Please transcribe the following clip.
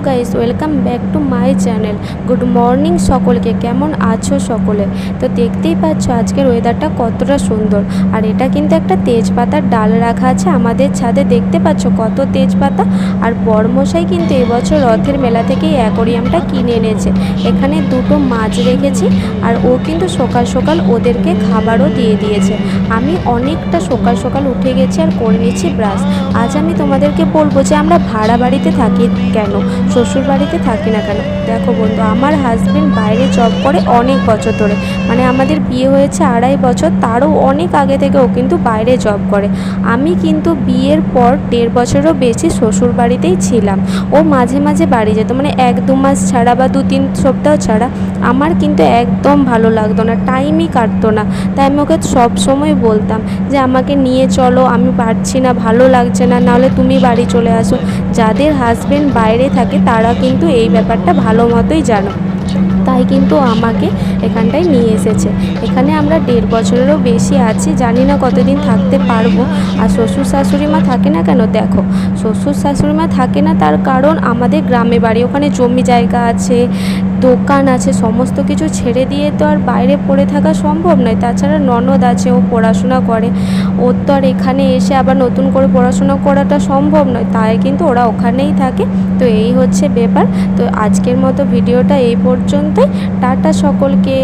Guys, welcome back to my channel. Good morning সকলকে। কেমন আছো সকলে? তো দেখতেই পাচ্ছ আজকের ওয়েদারটা কতটা সুন্দর। আর এটা কিন্তু একটা তেজপাতার ডাল রাখা আছে আমাদের ছাদে, দেখতে পাচ্ছ কত তেজপাতা। আর বড়মশাই কিন্তু এবছর রথের মেলা থেকে এই অ্যাকোরিয়ামটা কিনে এনেছে। এখানে দুটো মাছ রেখেছি আর ও কিন্তু সকাল সকাল ওদেরকে খাবারও দিয়ে দিয়েছে। আমি অনেকটা সকাল সকাল উঠে গেছি আর করে নিচ্ছি ব্রাশ। আজ আমি তোমাদেরকে বলবো যে আমরা ভাড়া বাড়িতে থাকি কেন, শ্বশুর বাড়িতে থাকি না কেন। দেখো বন্ধু, আমার হাজব্যান্ড বাইরে জব করে অনেক বছর ধরে, মানে আমাদের বিয়ে হয়েছে 2.5 বছর, তারও অনেক আগে থেকে ও কিন্তু বাইরে জব করে। আমি কিন্তু বিয়ের পর 1.5 বছরও বেশি শ্বশুর বাড়িতেই ছিলাম। ও মাঝে মাঝে বাড়ি যেত, মানে 1-2 মাস ছাড়া বা 2-3 সপ্তাহ ছাড়া। আমার কিন্তু একদম ভালো লাগতো না, টাইমই কাটতো না। তাই আমি ওকে সব সময় বলতাম যে আমাকে নিয়ে চলো, আমি পারছি না, ভালো লাগছে না, নাহলে তুমি বাড়ি চলে আসো। যাদের হাজব্যান্ড বাইরে থাকে তারা কিন্তু এই ব্যাপারটা ভালো মতোই জানো। তাই কিন্তু আমাকে এখানটায় নিয়ে এসেছে। এখানে আমরা 1.5 বছরেরও বেশি আছি, জানি না কতদিন থাকতে পারবো। আর শ্বশুর শাশুড়ি মা থাকে না কেন, দেখো শ্বশুর শাশুড়ি মা থাকে না তার কারণ আমাদের গ্রামে বাড়ি, ওখানে জমি জায়গা আছে, দোকান আছে, সমস্ত কিছু ছেড়ে দিয়ে তো আর বাইরে পড়ে থাকা সম্ভব নয়। তাছাড়া ননদ আছে, ও পড়াশোনা করে, ওর তো আর এখানে এসে আবার নতুন করে পড়াশোনা করাটা সম্ভব নয়, তাই কিন্তু ওরা ওখানেই থাকে। তো এই হচ্ছে ব্যাপার। তো আজকের মতো ভিডিওটা এই পর্যন্তই। টাটা সকলকে।